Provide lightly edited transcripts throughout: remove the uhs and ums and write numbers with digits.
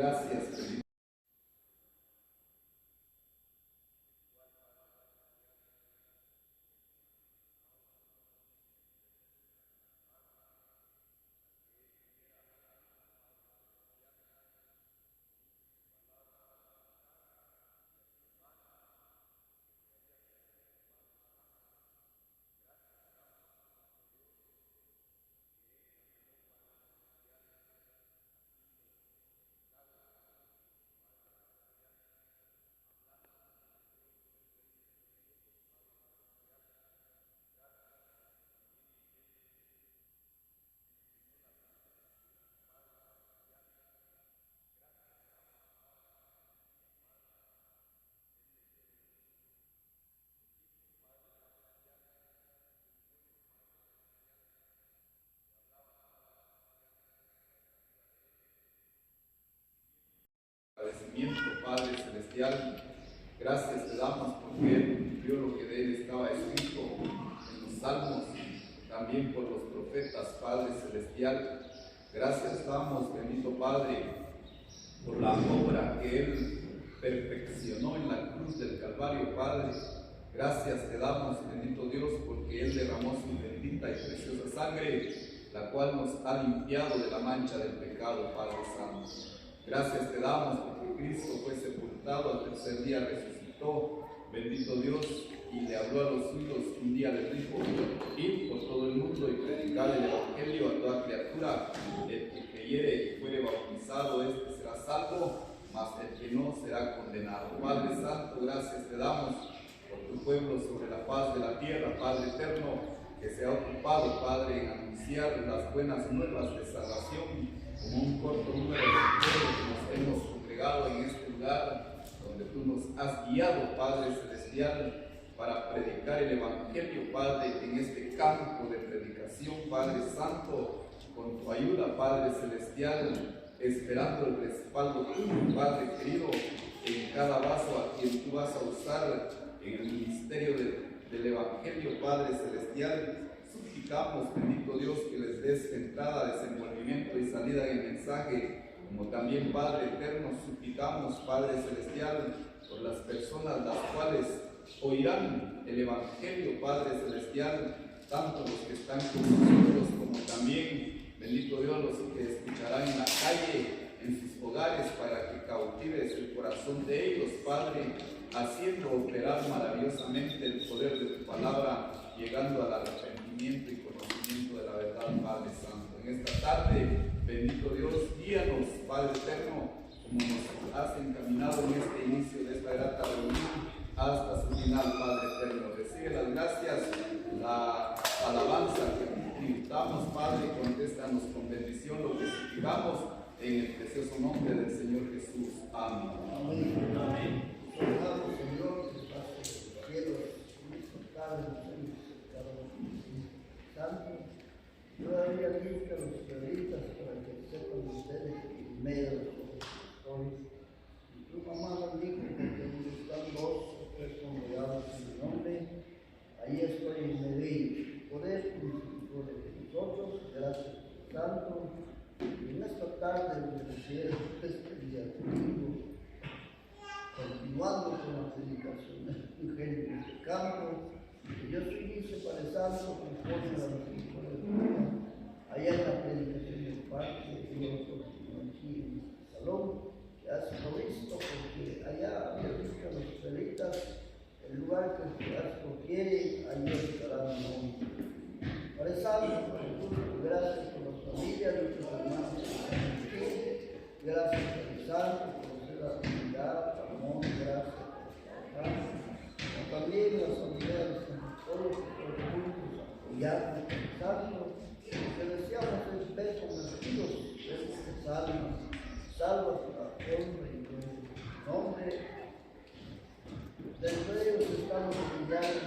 gracias. Agradecimiento, Padre Celestial, gracias te damos porque Él cumplió lo que de Él estaba escrito en los salmos, también por los profetas, Padre Celestial. Gracias damos, bendito Padre, por la obra que Él perfeccionó en la cruz del Calvario, Padre. Gracias te damos, bendito Dios, porque Él derramó su bendita y preciosa sangre, la cual nos ha limpiado de la mancha del pecado, Padre Santo. Gracias te damos porque Cristo fue sepultado, al tercer día resucitó, bendito Dios, y le habló a los suyos. Un día les dijo: id por todo el mundo y predicad el Evangelio a toda criatura. El que creyere y fuere bautizado, este será salvo, mas el que no será condenado. Padre Santo, gracias te damos por tu pueblo sobre la faz de la tierra, Padre eterno, que se ha ocupado, Padre, en anunciar las buenas nuevas de salvación, como un corto número de pueblos que nos hemos congregado en este lugar, donde tú nos has guiado, Padre Celestial, para predicar el Evangelio, Padre, en este campo de predicación, Padre Santo, con tu ayuda, Padre Celestial, esperando el respaldo tuyo, Padre querido, en cada vaso a quien tú vas a usar en el ministerio del Evangelio, Padre Celestial. Suplicamos, bendito Dios, que les des entrada, desenvolvimiento y salida en el mensaje, como también, Padre eterno, suplicamos, Padre Celestial, por las personas las cuales oirán el Evangelio, Padre Celestial, tanto los que están con nosotros como también, bendito Dios, los que escucharán en la calle, en sus hogares, para que cautives el corazón de ellos, Padre, haciendo operar maravillosamente el poder de tu palabra, llegando al arrepentimiento y conocimiento de la verdad, Padre Santo. En esta tarde, bendito Dios, guíanos, Padre eterno, como nos has encaminado en este inicio de esta grata reunión hasta su final, Padre eterno. Recibe las gracias, la alabanza que tributamos, Padre, contéstanos con bendición lo que suplicamos en el precioso nombre del Señor Jesús. Amén. Amén. Amén. Oramos, Señor, que pase los cielos, Padre, Santo, todavía viste a los israelitas para que sepan ustedes en medio de los pastores. Y tu mamá nos dijo que donde están dos o tres congregados en mi nombre, ahí estoy en medio de ellos. Por esto, por nosotros, gracias Santo, en esta tarde de este día domingo, continuando con la predicación del Evangelio en este campo, que yo soy dice Padre Santo, conforme a la misericordia, allá en la predicación del parque, y yo continúo aquí en este salón, que has provisto, porque allá había visto a los israelitas, el lugar que el Señor quiere, allí estarán hoy. Padre Santo, gracias por las familias de nuestros hermanos que están aquí, gracias Padre Santo por ser la comunidad, amor, gracias por trabajar, también las familias de todos juntos apoyarnos, Padre Santo, que deseamos ver convertidos en estas almas, salvas por la honra y gloria de tu nombre. Dentro de ellos estamos humillando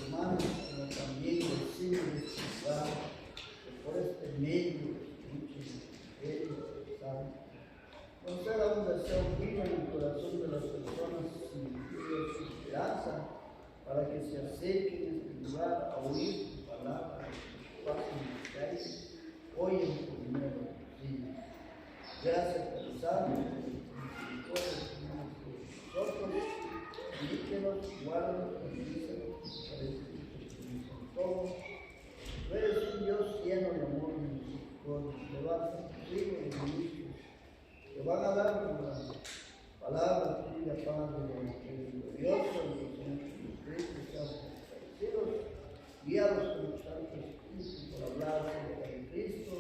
hermanos, como también decimos que por este medio escuchen el Evangelio Santo. Conceda un deseo vivo en el corazón de las personas sin su esperanza, para que se acerquen a este lugar a oír tu palabra, que pasen en las calles, oyen tu nuevo. Gracias por el Santo, nosotros, líquenos, guárdanos, bendícenos, todo. Tú eres un Dios lleno de amor y misericordia. Levanta tus hijos y ministros que van a darnos la palabra tuya, Padre, glorioso, de Señor Jesucristo, santos establecidos, guiados por el Santo Espíritu por hablar de Cristo.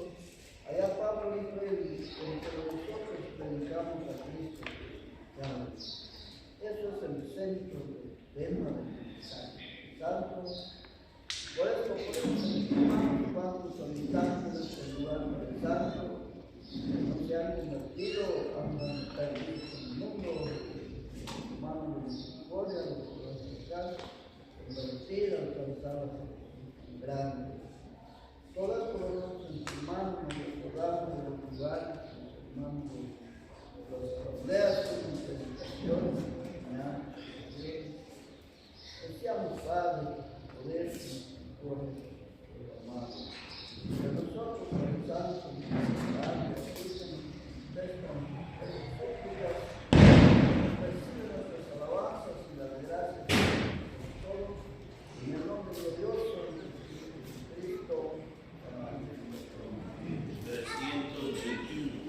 Allá Pablo dijo él, entre nosotros predicamos a Cristo. Eso es el centro del tema del mensaje. Santo. Por eso hermanos, cuantos habitantes de este lugar del Santo, que no se han convertido, andan perdidos en el mundo, hermanos de misericordia, los que van a acercar, convertir, alcanzar la salvación grande. Todo esto lo vemos en su mano, nos recordamos de los lugares, los hermanos de las asambleas, con predicaciones, deseamos, Padre, poder por el amado. Que nosotros, pensamos en Padre, escúchenos, recibe nuestras alabanzas y las gracias por todo, en el nombre glorioso de Jesucristo. Amén. 321.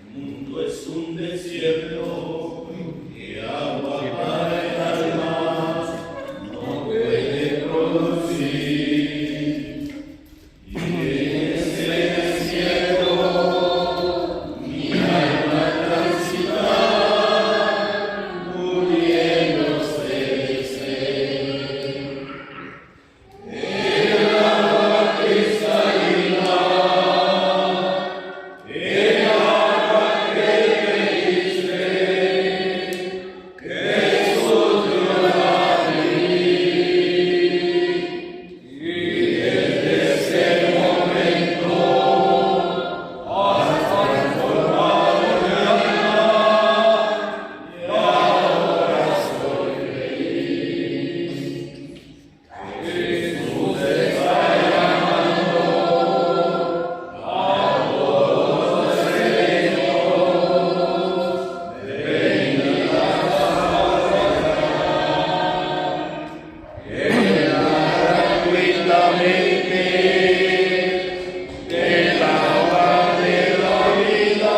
El mundo es un desierto que agua para el alma no puede producir. Y en ese desierto mi alma transitar, muriéndose de sed. El agua cristalina, el agua que pediste, Jesús dio a mí. Y desde ese momento has transformado mi alma, y ahora soy feliz. Jesús está llamando a todos los sedientos, venid a gratuitamente del agua de la vida,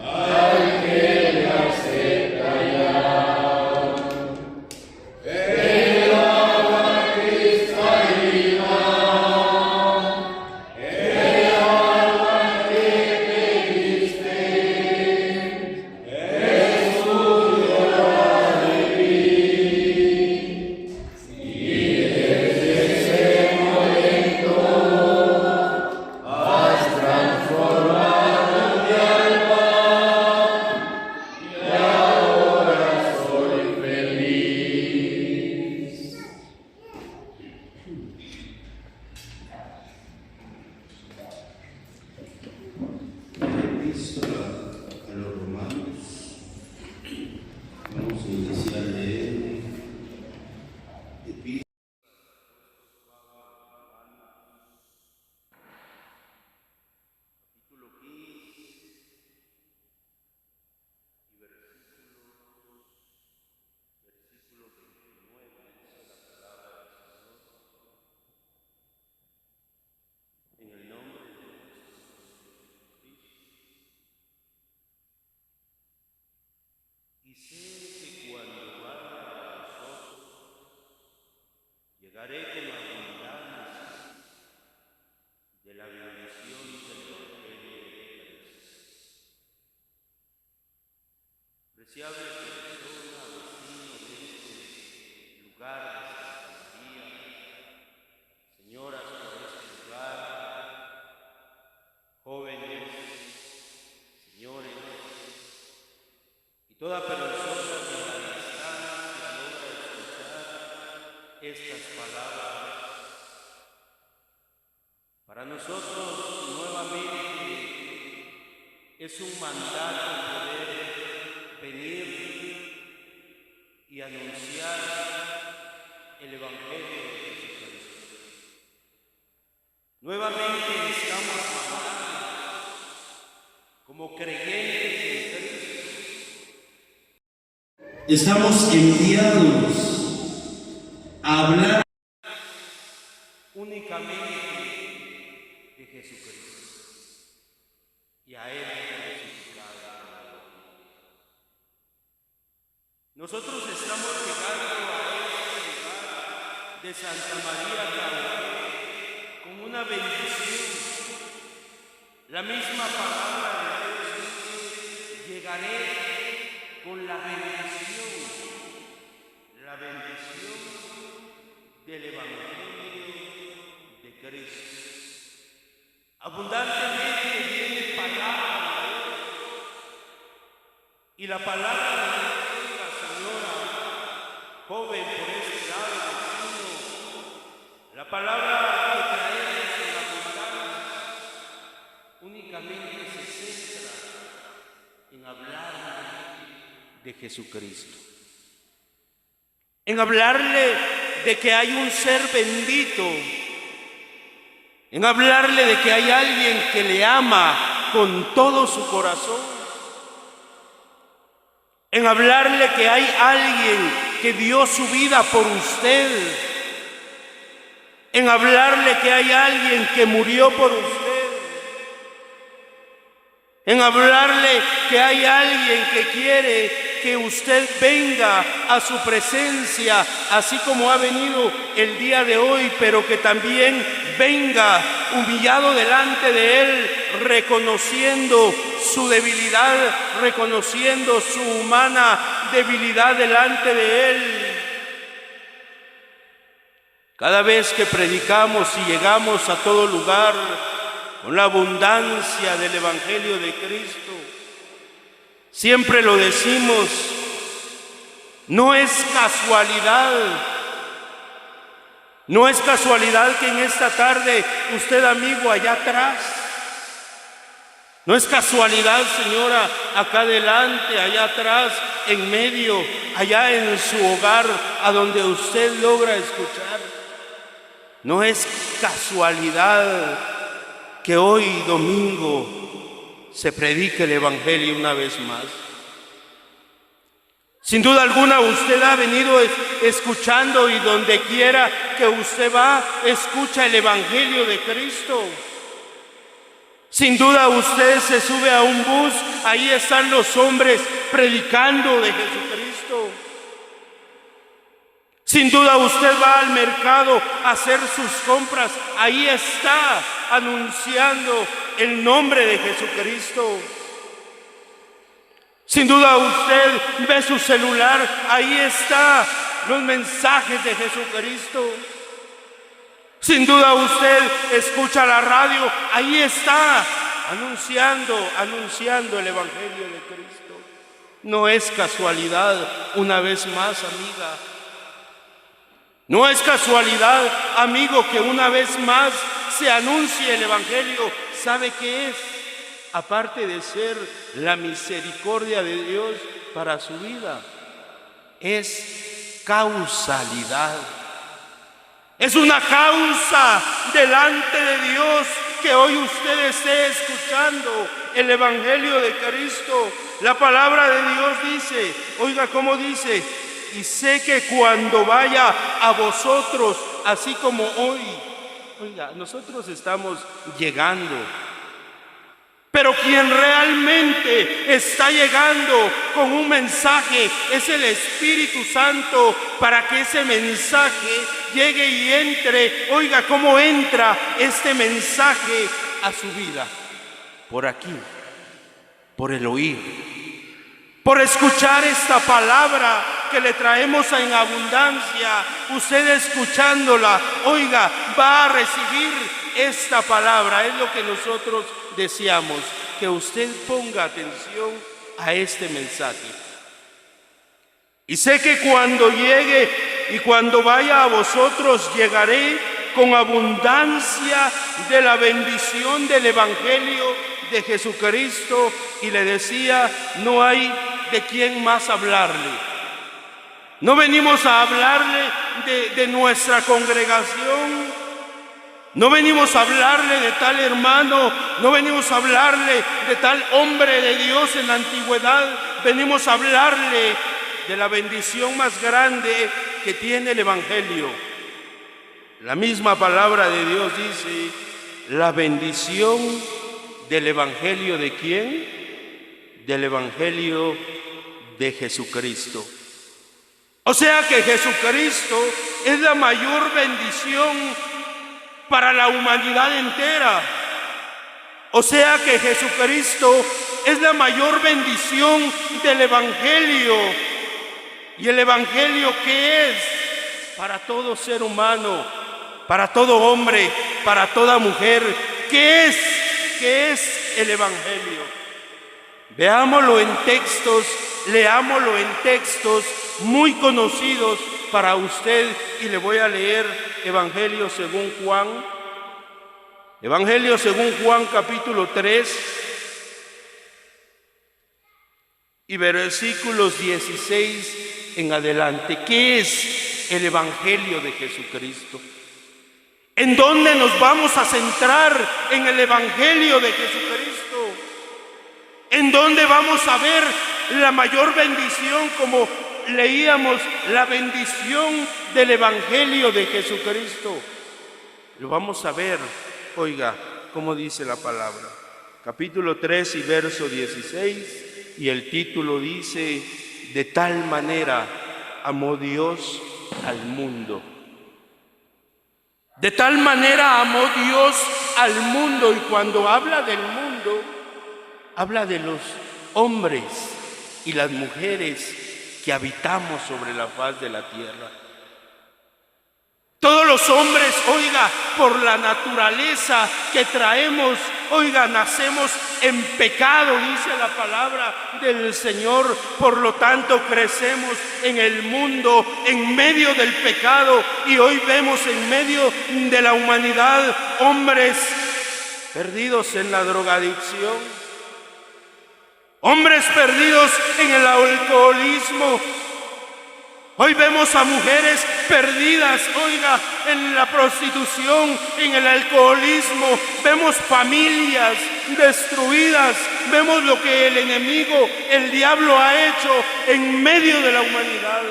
al que le acepta ya. El agua cristalina, el agua que pediste, Jesús dio a mí. Y desde ese momento has transformado mi alma, y ahora soy feliz. Epístola a los Romanos. Vamos a iniciar leyendo. Epístola. Capítulo 15 y versículo 29, dice la palabra del Señor. En el nombre de nuestro Señor Jesucristo. Y sé que cuando vaya a vosotros, llegaré con abundancia de la bendición del Evangelio de Cristo. Preciable persona, vecino de este lugar de Santa María, señoras por este lugar, jóvenes, señores, y toda persona que a la distancia logra escuchar estas palabras. Para nosotros nuevamente es un mandato poder venir y anunciar el Evangelio de Jesucristo. nuevamente estamos mandados como creyentes en Cristo. Estamos enviados a hablar Únicamente de Jesucristo y a Él crucificado. Nosotros estamos llegando a este lugar de Santa María Claret con una bendición. La misma palabra de Dios dice: llegaré con la bendición del Evangelio de Cristo. Abundantemente viene palabra de Dios, y la palabra de Dios, la señora joven por este lado vecino, la palabra que traemos en la abundancia únicamente se centra en hablar de Jesucristo, en hablarle de que hay un ser bendito, en hablarle de que hay alguien que le ama con todo su corazón, en hablarle que hay alguien que dio su vida por usted, en hablarle que hay alguien que murió por usted, en hablarle que hay alguien que quiere que usted venga a su presencia, así como ha venido el día de hoy, pero que también venga humillado delante de Él, reconociendo su debilidad, reconociendo su humana debilidad delante de Él. Cada vez que predicamos y llegamos a todo lugar con la abundancia del Evangelio de Cristo, siempre lo decimos, no es casualidad. No es casualidad que en esta tarde usted, amigo, allá atrás, no es casualidad, señora, acá adelante, allá atrás, en medio, allá en su hogar, a donde usted logra escuchar. No es casualidad que hoy domingo se predique el Evangelio una vez más. Sin duda alguna usted ha venido escuchando, y donde quiera que usted va, escucha el Evangelio de Cristo. Sin duda usted se sube a un bus, ahí están los hombres predicando de Jesucristo. Sin duda usted va al mercado a hacer sus compras, ahí está anunciando el nombre de Jesucristo. Sin duda usted ve su celular, ahí está los mensajes de Jesucristo. Sin duda usted escucha la radio, ahí está anunciando el Evangelio de Cristo. No es casualidad, una vez más, amiga. No es casualidad, amigo, que una vez más se anuncie el Evangelio. ¿Sabe qué es? Aparte de ser la misericordia de Dios para su vida, es causalidad. Es una causa delante de Dios que hoy usted esté escuchando el Evangelio de Cristo. La palabra de Dios dice, oiga cómo dice: y sé que cuando vaya a vosotros, así como hoy, oiga, nosotros estamos llegando, pero quien realmente está llegando con un mensaje es el Espíritu Santo, para que ese mensaje llegue y entre. Oiga cómo entra este mensaje a su vida: por aquí, por el oír, por escuchar esta palabra que le traemos en abundancia. Usted escuchándola, oiga, va a recibir esta palabra. Es lo que nosotros deseamos, que usted ponga atención a este mensaje. Y sé que cuando llegue y cuando vaya a vosotros, llegaré con abundancia de la bendición del Evangelio de Jesucristo. Y le decía, no hay de quién más hablarle. No venimos a hablarle de nuestra congregación. No venimos a hablarle de tal hermano, no venimos a hablarle de tal hombre de Dios en la antigüedad. Venimos a hablarle de la bendición más grande que tiene el Evangelio. La misma palabra de Dios dice, la bendición del Evangelio ¿de quién? Del Evangelio de Jesucristo. O sea que Jesucristo es la mayor bendición para la humanidad entera. O sea que Jesucristo es la mayor bendición del Evangelio. ¿Y el Evangelio qué es? Para todo ser humano, para todo hombre, para toda mujer. ¿Qué es? ¿Qué es el Evangelio? Veámoslo en textos, leámoslo en textos muy conocidos para usted, y le voy a leer Evangelio según Juan. Evangelio según Juan, capítulo 3 y versículos 16 en adelante. ¿Qué es el Evangelio de Jesucristo? ¿En dónde nos vamos a centrar en el Evangelio de Jesucristo? ¿En dónde vamos a ver la mayor bendición, como leíamos, la bendición del Evangelio de Jesucristo? Lo vamos a ver, oiga, como dice la palabra. Capítulo 3 y verso 16, y el título dice, de tal manera amó Dios al mundo. De tal manera amó Dios al mundo, y cuando habla del mundo, habla de los hombres y las mujeres que habitamos sobre la faz de la tierra. Todos los hombres, oiga, por la naturaleza que traemos, oiga, nacemos en pecado, dice la palabra del Señor. Por lo tanto, crecemos en el mundo, en medio del pecado, y hoy vemos en medio de la humanidad hombres perdidos en la drogadicción, hombres perdidos en el alcoholismo. Hoy vemos a mujeres perdidas, oiga, en la prostitución, en el alcoholismo. Vemos familias destruidas. Vemos lo que el enemigo, el diablo, ha hecho en medio de la humanidad.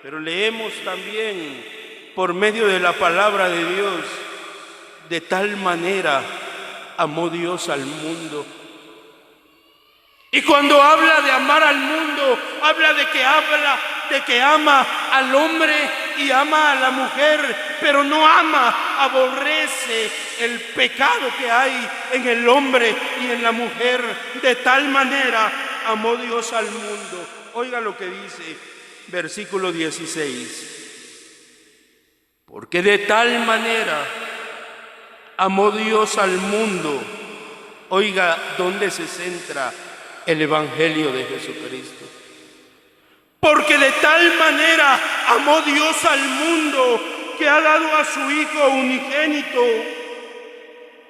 Pero leemos también por medio de la palabra de Dios, de tal manera amó Dios al mundo. Y cuando habla de amar al mundo, habla de que ama al hombre y ama a la mujer, pero no ama, aborrece el pecado que hay en el hombre y en la mujer. De tal manera amó Dios al mundo. Oiga lo que dice versículo 16. Porque de tal manera amó Dios al mundo. Oiga, ¿dónde se centra el Evangelio de Jesucristo? Porque de tal manera amó Dios al mundo, que ha dado a su Hijo unigénito.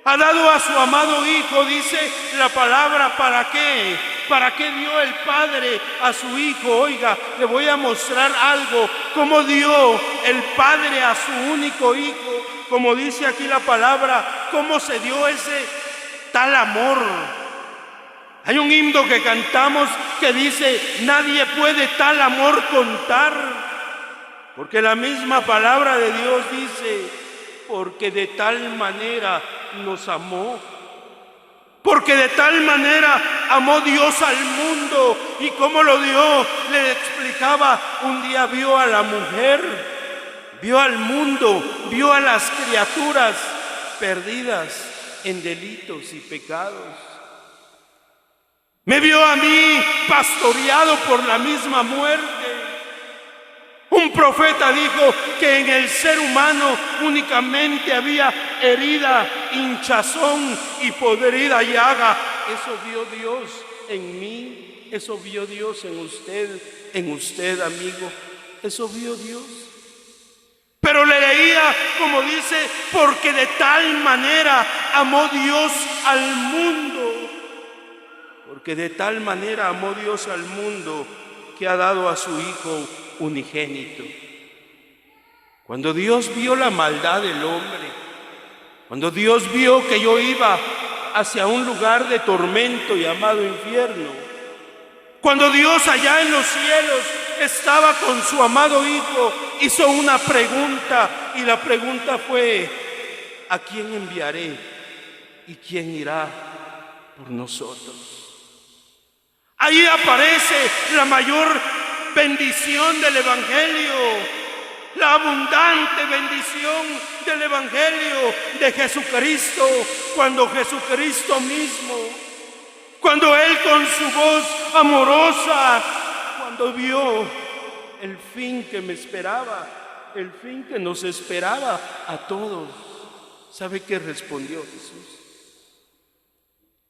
Ha dado a su amado Hijo, dice la palabra. ¿Para qué? ¿Para qué dio el Padre a su Hijo? Oiga, le voy a mostrar algo. Cómo dio el Padre a su único Hijo. Como dice aquí la palabra, cómo se dio ese tal amor. Hay un himno que cantamos que dice, nadie puede tal amor contar, porque la misma palabra de Dios dice, porque de tal manera nos amó, porque de tal manera amó Dios al mundo. ¿Y cómo lo dio? Le explicaba, un día vio a la mujer, vio al mundo, vio a las criaturas perdidas en delitos y pecados. Me vio a mí pastoreado por la misma muerte. Un profeta dijo que en el ser humano únicamente había herida, hinchazón y podrida llaga. Eso vio Dios en mí, eso vio Dios en usted amigo, eso vio Dios. Pero le leía como dice, porque de tal manera amó Dios al mundo. Porque de tal manera amó Dios al mundo que ha dado a su Hijo unigénito. Cuando Dios vio la maldad del hombre, Cuando Dios vio que yo iba hacia un lugar de tormento llamado infierno, cuando Dios allá en los cielos estaba con su amado Hijo, hizo una pregunta, y la pregunta fue: ¿a quién enviaré y quién irá por nosotros? Ahí aparece la mayor bendición del Evangelio, la abundante bendición del Evangelio de Jesucristo, cuando Jesucristo mismo, cuando Él con su voz amorosa, cuando vio el fin que me esperaba, el fin que nos esperaba a todos, ¿sabe qué respondió Jesús?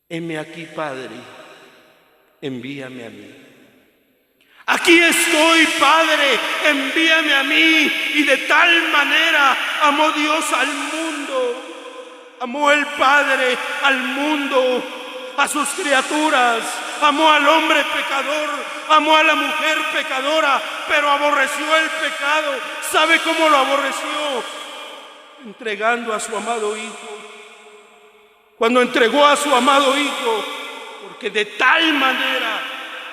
Heme aquí, Padre, envíame a mí. Aquí estoy, Padre, envíame a mí. Y de tal manera amó Dios al mundo, amó el Padre al mundo, a sus criaturas, amó al hombre pecador, amó a la mujer pecadora, pero aborreció el pecado. ¿Sabe cómo lo aborreció? Entregando a su amado Hijo. Cuando entregó a su amado Hijo, porque de tal manera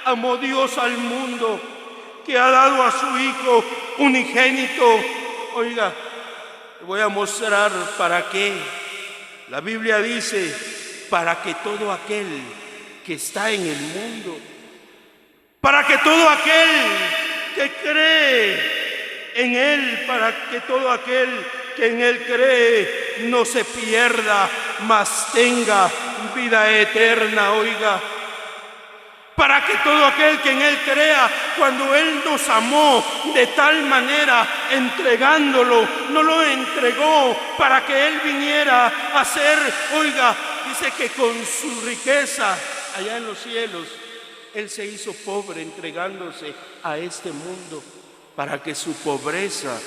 amó Dios al mundo, que ha dado a su Hijo unigénito. Oiga, te voy a mostrar para qué. La Biblia dice: para que todo aquel que está en el mundo, para que todo aquel que cree en Él, para que todo aquel que en Él cree no se pierda, mas tenga vida eterna. Oiga, para que todo aquel que en Él crea, cuando Él nos amó de tal manera, entregándolo, no lo entregó para que Él viniera a ser, oiga, dice que con su riqueza allá en los cielos, Él se hizo pobre entregándose a este mundo, para que su pobreza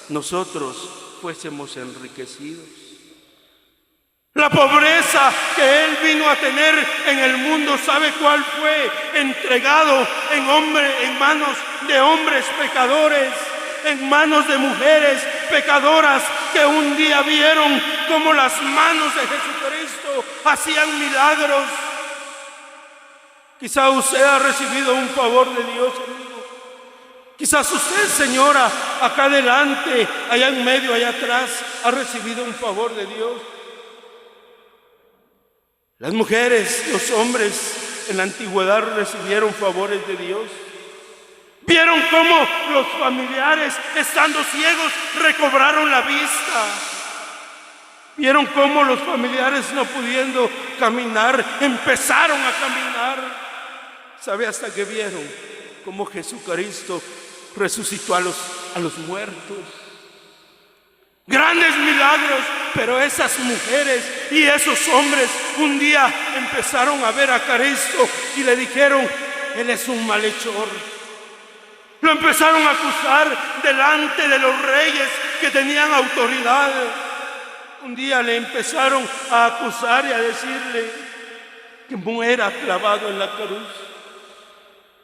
nosotros fuésemos enriquecidos. La pobreza que Él vino a tener en el mundo, ¿sabe cuál fue? Entregado en manos de hombres pecadores, en manos de mujeres pecadoras que un día vieron cómo las manos de Jesucristo hacían milagros. Quizá usted ha recibido un favor de Dios, amigo. Quizás usted, señora, acá adelante, allá en medio, allá atrás, ha recibido un favor de Dios. Las mujeres, los hombres en la antigüedad recibieron favores de Dios. Vieron cómo los familiares, estando ciegos, recobraron la vista. Vieron cómo los familiares, no pudiendo caminar, empezaron a caminar. ¿Sabe hasta que vieron cómo Jesucristo resucitó a los muertos? Grandes milagros, pero esas mujeres y esos hombres un día empezaron a ver a Cristo y le dijeron: Él es un malhechor. Lo empezaron a acusar delante de los reyes que tenían autoridad. Un día le empezaron a acusar y a decirle que muera clavado en la cruz,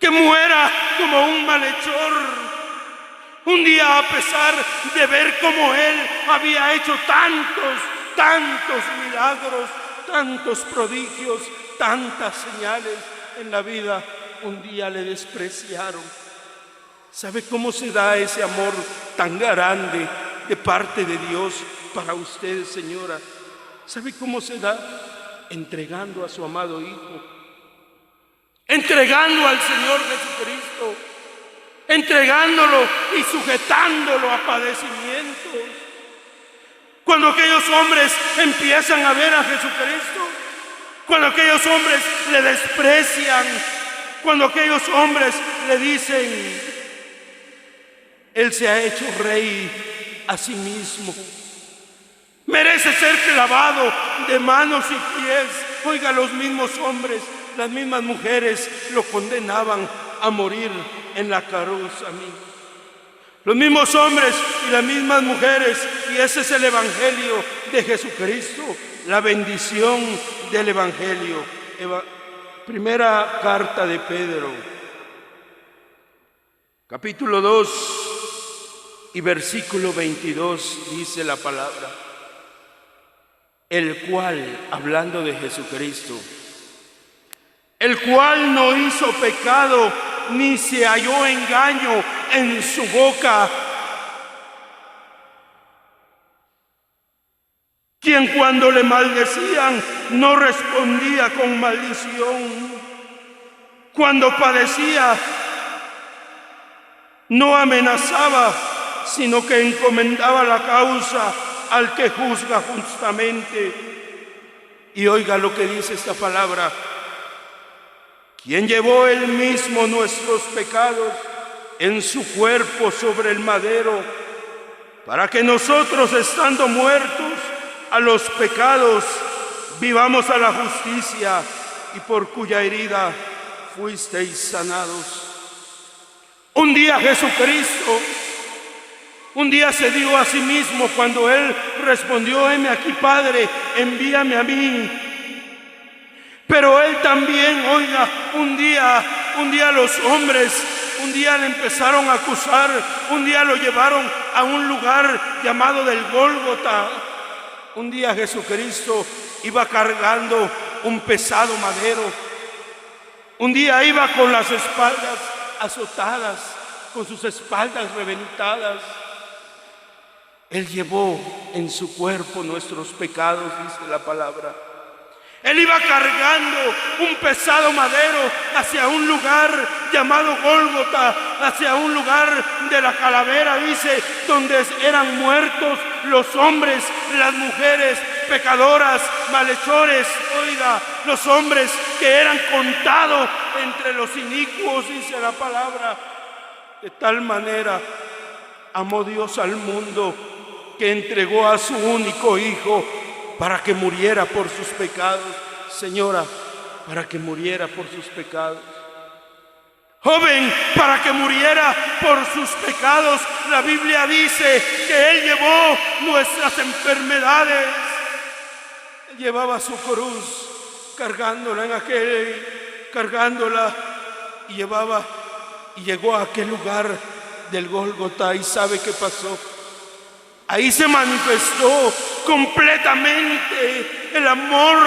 que muera como un malhechor. Un día, a pesar de ver cómo Él había hecho tantos milagros, tantos prodigios, tantas señales en la vida, un día le despreciaron. ¿Sabe cómo se da ese amor tan grande de parte de Dios para usted, señora? ¿Sabe cómo se da? Entregando a su amado Hijo, entregando al Señor Jesucristo, entregándolo y sujetándolo a padecimientos. Cuando aquellos hombres empiezan a ver a Jesucristo, cuando aquellos hombres le desprecian, cuando aquellos hombres le dicen: Él se ha hecho rey a sí mismo, merece ser clavado de manos y pies. Oiga, los mismos hombres, las mismas mujeres lo condenaban a morir en la cruz, amigos. Los mismos hombres y las mismas mujeres, y ese es el Evangelio de Jesucristo, la bendición del Evangelio. Primera carta de Pedro, capítulo 2 y versículo 22, dice la palabra: el cual, hablando de Jesucristo, el cual no hizo pecado ni se halló engaño en su boca, quien cuando le maldecían no respondía con maldición, cuando padecía no amenazaba, sino que encomendaba la causa al que juzga justamente. Y oiga lo que dice esta palabra: quien llevó él mismo nuestros pecados en su cuerpo sobre el madero, para que nosotros, estando muertos a los pecados, vivamos a la justicia, y por cuya herida fuisteis sanados. Un día Jesucristo, un día se dio a sí mismo cuando Él respondió: heme aquí, Padre, envíame a mí. Pero Él también, oiga, un día los hombres, un día le empezaron a acusar, un día lo llevaron a un lugar llamado del Gólgota. Un día Jesucristo iba cargando un pesado madero. Un día iba con las espaldas azotadas, con sus espaldas reventadas. Él llevó en su cuerpo nuestros pecados, dice la palabra. Él iba cargando un pesado madero hacia un lugar llamado Gólgota, hacia un lugar de la calavera, dice, donde eran muertos los hombres, las mujeres pecadoras, malhechores, oiga, los hombres que eran contados entre los inicuos, dice la palabra. De tal manera amó Dios al mundo que entregó a su único Hijo para que muriera por sus pecados. Señora, para que muriera por sus pecados. Joven, para que muriera por sus pecados. La Biblia dice que Él llevó nuestras enfermedades. Él llevaba su cruz, cargándola y llegó a aquel lugar del Gólgota. ¿Y sabe qué pasó? Ahí se manifestó completamente el amor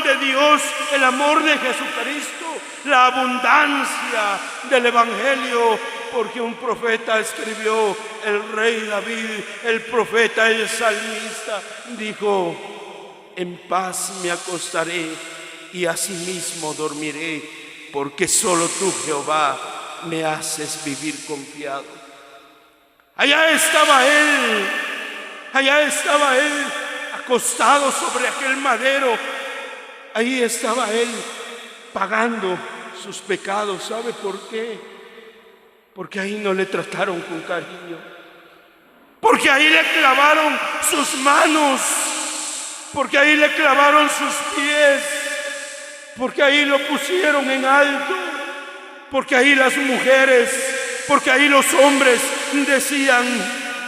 de Dios, el amor de Jesucristo, la abundancia del Evangelio, porque un profeta escribió, el rey David, el profeta, el salmista, dijo: en paz me acostaré y asimismo dormiré, porque solo tú, Jehová, me haces vivir confiado. Allá estaba Él, acostado sobre aquel madero. Ahí estaba Él pagando sus pecados. ¿Sabe por qué? Porque ahí no le trataron con cariño, porque ahí le clavaron sus manos, porque ahí le clavaron sus pies, porque ahí lo pusieron en alto, porque ahí las mujeres, porque ahí los hombres decían: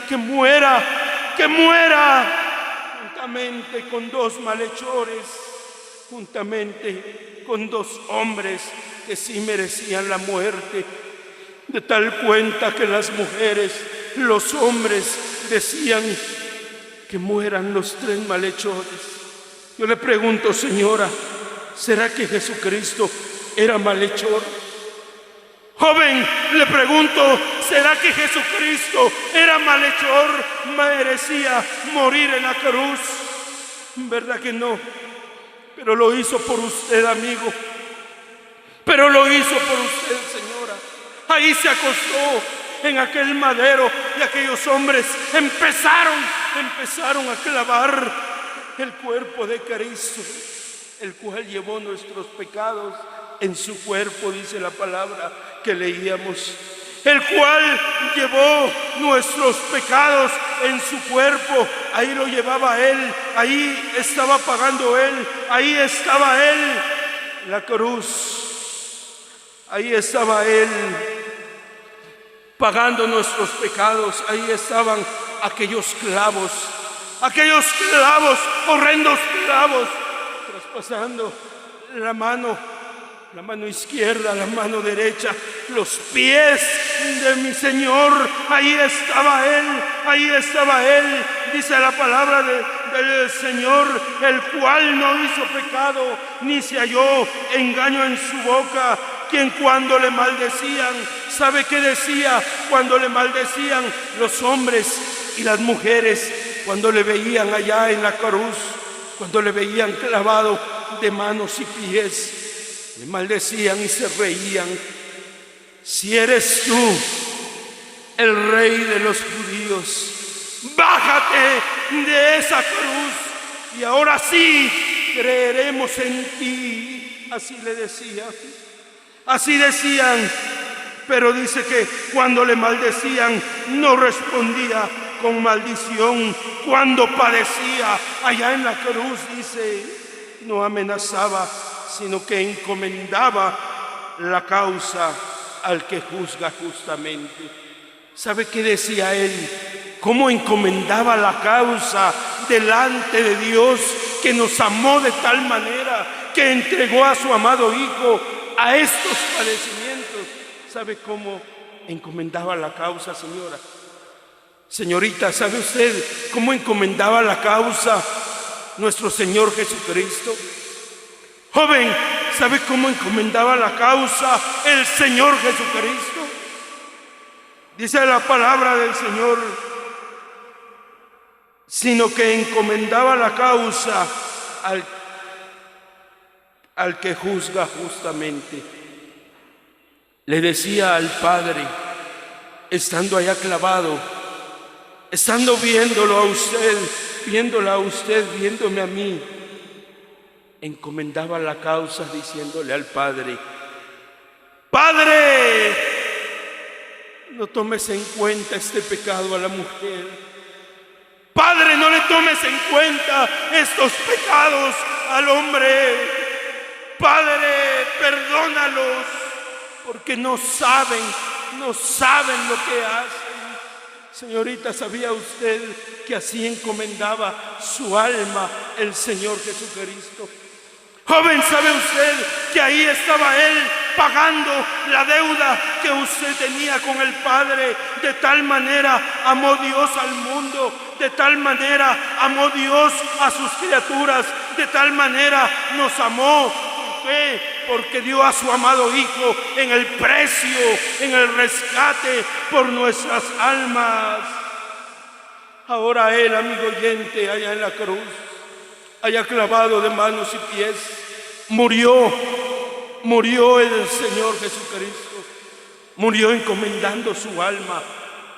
que muera, juntamente con dos malhechores, juntamente con dos hombres que sí merecían la muerte. De tal cuenta que las mujeres, los hombres decían: que mueran los tres malhechores. Yo le pregunto, señora, ¿será que Jesucristo era malhechor? Joven, le pregunto, ¿será que Jesucristo era malhechor? ¿Merecía morir en la cruz? ¿Verdad que no? Pero lo hizo por usted, amigo. Pero lo hizo por usted, señora. Ahí se acostó en aquel madero y aquellos hombres empezaron a clavar el cuerpo de Cristo, el cual llevó nuestros pecados en su cuerpo, dice la palabra que leíamos. El cual llevó nuestros pecados en su cuerpo. Ahí lo llevaba Él, ahí estaba pagando Él, ahí estaba Él, la cruz. Ahí estaba Él pagando nuestros pecados. Ahí estaban aquellos clavos, horrendos clavos, traspasando la mano izquierda, la mano derecha, los pies de mi Señor. Ahí estaba Él, dice la palabra del Señor, el cual no hizo pecado, ni se halló engaño en su boca, quien cuando le maldecían, ¿sabe qué decía? Cuando le maldecían los hombres y las mujeres, cuando le veían allá en la cruz, cuando le veían clavado de manos y pies, le maldecían y se reían. Si eres tú el rey de los judíos, bájate de esa cruz y ahora sí creeremos en ti. Así le decía, así decían, pero dice que cuando le maldecían no respondía con maldición. Cuando padecía allá en la cruz, dice, no amenazaba, sino que encomendaba la causa al que juzga justamente. ¿Sabe qué decía él? Cómo encomendaba la causa delante de Dios, que nos amó de tal manera que entregó a su amado Hijo a estos padecimientos. ¿Sabe cómo encomendaba la causa, señora? Señorita, ¿sabe usted cómo encomendaba la causa nuestro Señor Jesucristo? Joven, ¿sabe cómo encomendaba la causa el Señor Jesucristo? Dice la palabra del Señor, sino que encomendaba la causa al que juzga justamente. Le decía al Padre, estando allá clavado, estando viéndolo a usted, viéndola a usted, viéndome a mí, encomendaba la causa diciéndole al Padre, Padre, no tomes en cuenta este pecado a la mujer. Padre, no le tomes en cuenta estos pecados al hombre. Padre, perdónalos, porque no saben lo que hacen. Señorita, ¿sabía usted que así encomendaba su alma el Señor Jesucristo? Joven, ¿sabe usted que ahí estaba Él pagando la deuda que usted tenía con el Padre? De tal manera amó Dios al mundo, de tal manera amó Dios a sus criaturas, de tal manera nos amó. ¿Por qué? Porque dio a su amado Hijo en el precio, en el rescate por nuestras almas. Ahora Él, amigo oyente, allá en la cruz, allá clavado de manos y pies, murió el Señor Jesucristo, murió encomendando su alma,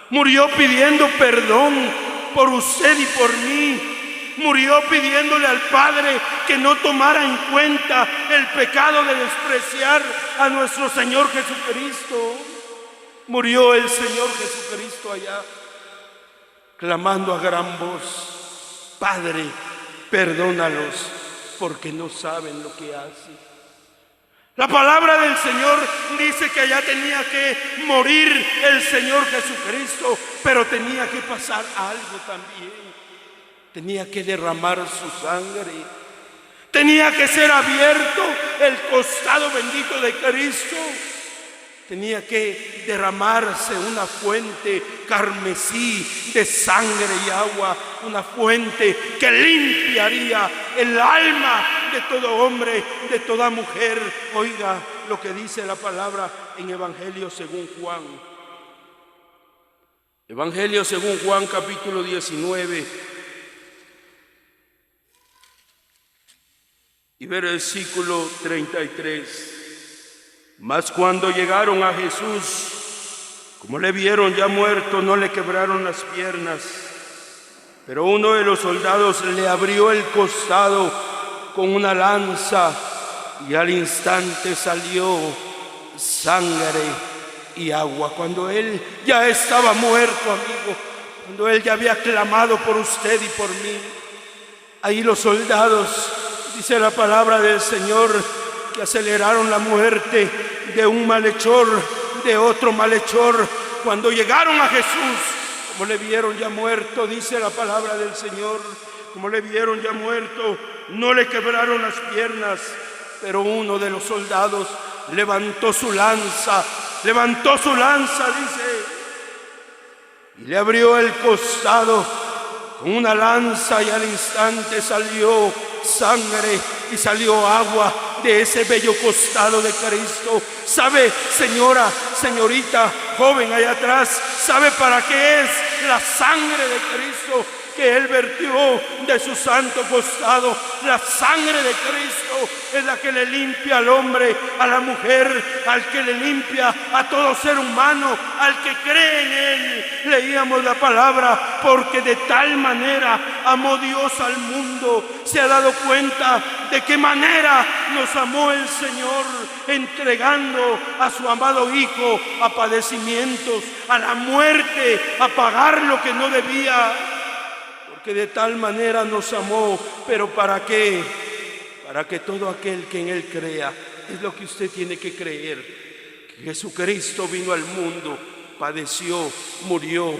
murió pidiendo perdón por usted y por mí, murió pidiéndole al Padre que no tomara en cuenta el pecado de despreciar a nuestro Señor Jesucristo. Murió el Señor Jesucristo allá, clamando a gran voz, Padre, perdónalos, porque no saben lo que hacen. La palabra del Señor dice que allá tenía que morir el Señor Jesucristo, pero tenía que pasar algo también. Tenía que derramar su sangre. Tenía que ser abierto el costado bendito de Cristo. Tenía que derramarse una fuente carmesí de sangre y agua, una fuente que limpiaría el alma de todo hombre, de toda mujer. Oiga lo que dice la palabra en Evangelio según Juan. Evangelio según Juan, capítulo 19 y versículo 33. Mas cuando llegaron a Jesús, como le vieron ya muerto, no le quebraron las piernas, pero uno de los soldados le abrió el costado con una lanza y al instante salió sangre y agua. Cuando él ya estaba muerto, amigo, cuando él ya había clamado por usted y por mí, ahí los soldados, dice la palabra del Señor, que aceleraron la muerte de un malhechor, de otro malhechor. Cuando llegaron a Jesús, como le vieron ya muerto, dice la palabra del Señor, como le vieron ya muerto, no le quebraron las piernas, pero uno de los soldados levantó su lanza, dice, y le abrió el costado con una lanza y al instante salió sangre y salió agua de ese bello costado de Cristo. ¿Sabe, señora, señorita, joven allá atrás, sabe para qué es la sangre de Cristo que Él vertió de su santo costado? La sangre de Cristo es la que le limpia al hombre, a la mujer, al que le limpia a todo ser humano, al que cree en Él. Leíamos la palabra, porque de tal manera amó Dios al mundo. Se ha dado cuenta de qué manera nos amó el Señor, entregando a su amado Hijo a padecimientos, a la muerte, a pagar lo que no debía. Que de tal manera nos amó. ¿Pero para qué? Para que todo aquel que en Él crea, es lo que usted tiene que creer, que Jesucristo vino al mundo, padeció, murió,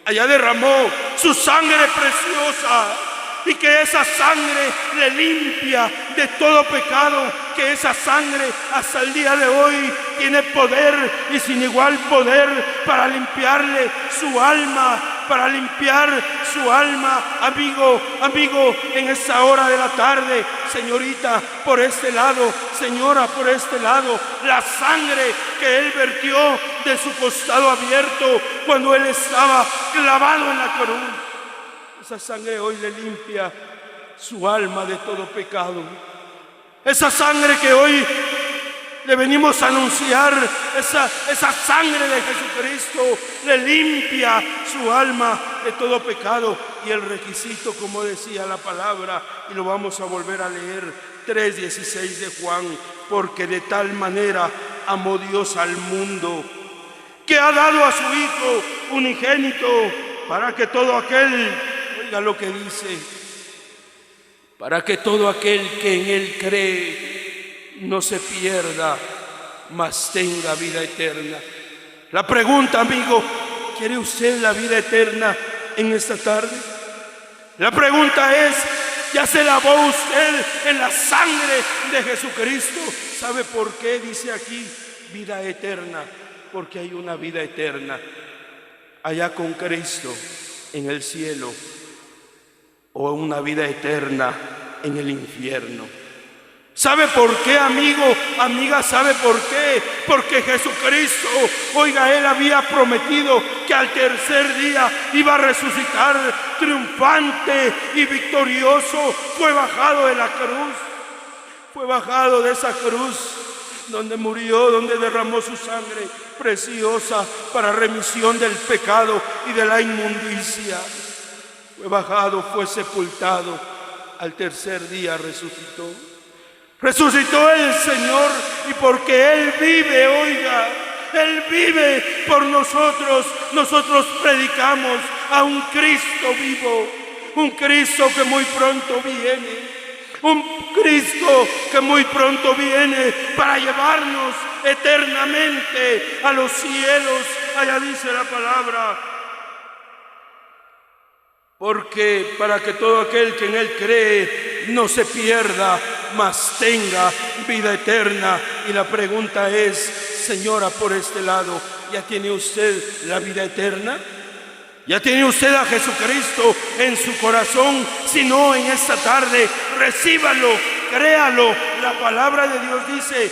allá derramó su sangre preciosa, y que esa sangre le limpia de todo pecado, que esa sangre hasta el día de hoy tiene poder y sin igual poder para limpiarle su alma, para limpiar su alma. Amigo, en esta hora de la tarde, señorita, por este lado, señora, por este lado, la sangre que Él vertió de su costado abierto cuando Él estaba clavado en la cruz, esa sangre hoy le limpia su alma de todo pecado. Esa sangre que hoy le venimos a anunciar, esa sangre de Jesucristo le limpia su alma de todo pecado. Y el requisito, como decía la palabra, y lo vamos a volver a leer, 3:16 de Juan: porque de tal manera amó Dios al mundo, que ha dado a su Hijo unigénito, para que todo aquel, oiga lo que dice, para que todo aquel que en Él cree no se pierda, mas tenga vida eterna. La pregunta, amigo, ¿quiere usted la vida eterna en esta tarde? La pregunta es, ¿ya se lavó usted en la sangre de Jesucristo? ¿Sabe por qué dice aquí vida eterna? Porque hay una vida eterna allá con Cristo en el cielo, o una vida eterna en el infierno. ¿Sabe por qué, amigo, amiga? ¿Sabe por qué? Porque Jesucristo, oiga, Él había prometido que al tercer día iba a resucitar triunfante y victorioso. Fue bajado de la cruz, fue bajado de esa cruz donde murió, donde derramó su sangre preciosa para remisión del pecado y de la inmundicia. Fue bajado, fue sepultado, al tercer día resucitó. Resucitó el Señor, y porque Él vive, oiga, Él vive por nosotros. Nosotros predicamos a un Cristo vivo, un Cristo que muy pronto viene, un Cristo que muy pronto viene para llevarnos eternamente a los cielos. Allá dice la palabra, porque para que todo aquel que en Él cree no se pierda, mas tenga vida eterna. Y la pregunta es, señora, por este lado, ¿ya tiene usted la vida eterna? ¿Ya tiene usted a Jesucristo en su corazón? Si no, en esta tarde, recíbalo, créalo. La palabra de Dios dice,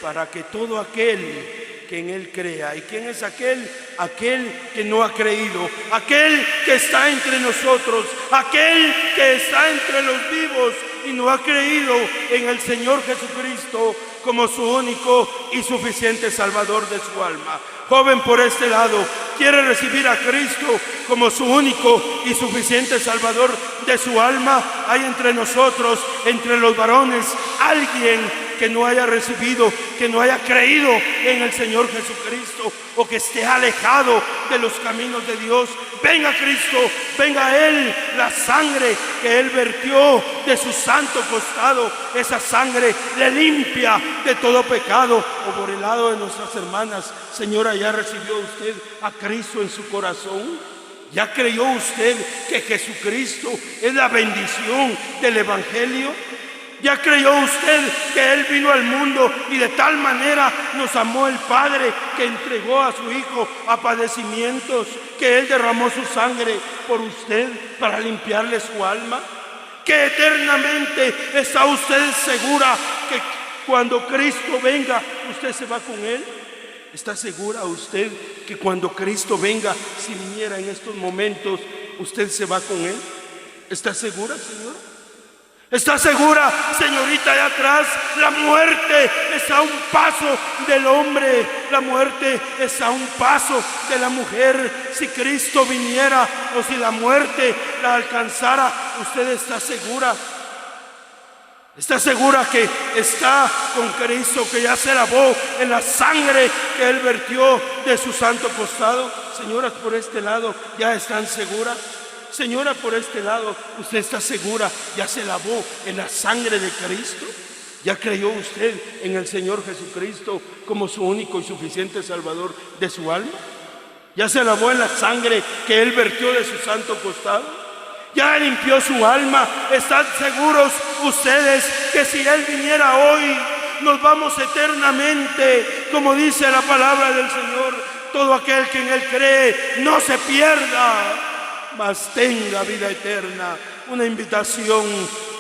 para que todo aquel que en Él crea. ¿Y quién es aquel? Aquel que no ha creído, aquel que está entre nosotros, aquel que está entre los vivos y no ha creído en el Señor Jesucristo como su único y suficiente Salvador de su alma. Joven, por este lado, ¿quiere recibir a Cristo como su único y suficiente Salvador de su alma? Hay entre nosotros, entre los varones, alguien que no haya recibido, que no haya creído en el Señor Jesucristo, o que esté alejado de los caminos de Dios. Venga Cristo, venga a Él. La sangre que Él vertió de su santo costado, esa sangre le limpia de todo pecado. O por el lado de nuestras hermanas, señora, ¿ya recibió usted a Cristo en su corazón? ¿Ya creyó usted que Jesucristo es la bendición del Evangelio? ¿Ya creyó usted que Él vino al mundo y de tal manera nos amó el Padre que entregó a su Hijo a padecimientos, que Él derramó su sangre por usted para limpiarle su alma? ¿Que eternamente está usted segura que cuando Cristo venga usted se va con Él? ¿Está segura usted que cuando Cristo venga, si viniera en estos momentos, usted se va con Él? ¿Está segura, señora? ¿Está segura, señorita de atrás? La muerte está a un paso del hombre, la muerte está a un paso de la mujer. Si Cristo viniera o si la muerte la alcanzara, ¿usted está segura? ¿Está segura que está con Cristo, que ya se lavó en la sangre que Él vertió de su santo costado? Señoras, por este lado, ¿ya están seguras? Señora, por este lado, ¿usted está segura? ¿Ya se lavó en la sangre de Cristo? ¿Ya creyó usted en el Señor Jesucristo como su único y suficiente Salvador de su alma? ¿Ya se lavó en la sangre que Él vertió de su santo costado? ¿Ya limpió su alma? ¿Están seguros ustedes que si Él viniera hoy, nos vamos eternamente? Como dice la palabra del Señor, todo aquel que en Él cree no se pierda, mas tenga vida eterna. Una invitación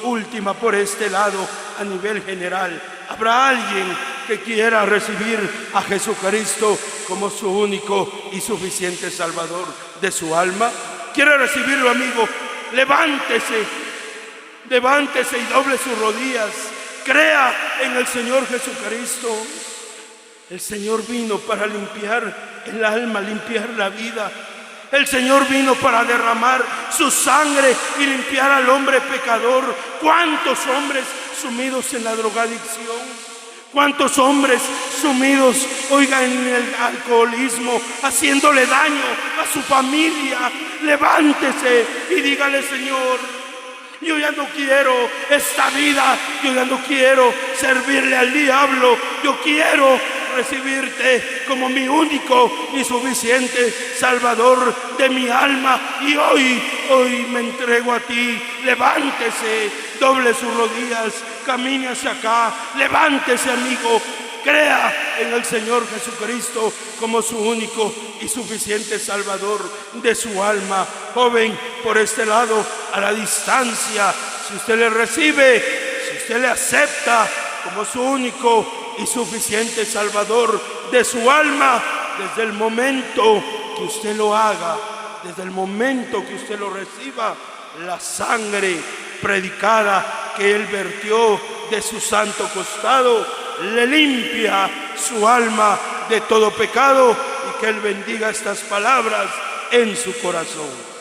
última por este lado a nivel general. ¿Habrá alguien que quiera recibir a Jesucristo como su único y suficiente Salvador de su alma? ¿Quiere recibirlo, amigo? Levántese y doble sus rodillas. Crea en el Señor Jesucristo. El Señor vino para limpiar el alma, limpiar la vida. El Señor vino para derramar su sangre y limpiar al hombre pecador. ¿Cuántos hombres sumidos en la drogadicción? ¿Cuántos hombres sumidos, oiga, en el alcoholismo, haciéndole daño a su familia? Levántese y dígale: Señor, yo ya no quiero esta vida, yo ya no quiero servirle al diablo, yo quiero recibirte como mi único y suficiente Salvador de mi alma, y hoy me entrego a ti. Levántese, doble sus rodillas, camine hacia acá, levántese, amigo, crea en el Señor Jesucristo como su único y suficiente Salvador de su alma. Joven, por este lado, a la distancia, si usted le recibe, si usted le acepta como su único y suficiente Salvador de su alma, desde el momento que usted lo haga, desde el momento que usted lo reciba, la sangre predicada que Él vertió de su santo costado le limpia su alma de todo pecado, y que Él bendiga estas palabras en su corazón.